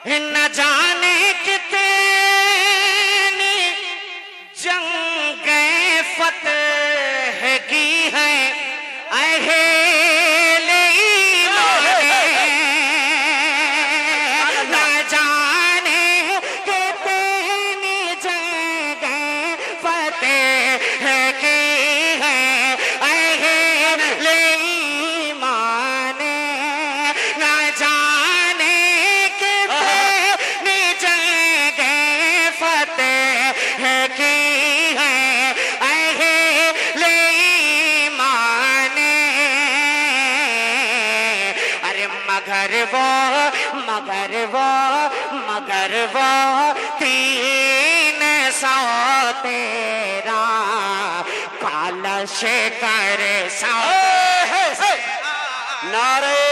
نہ جانے کتنی جنگیں فتح کی ہیں اہل ایمان نہ جانے کتنی جنگیں فتح کی ہیں اہل ایمان نہ جانے کتنی جنگیں فتح کی ہیں اہل ایمان ارے مگر وہ 300 تیرا کالش کر سو نعرہ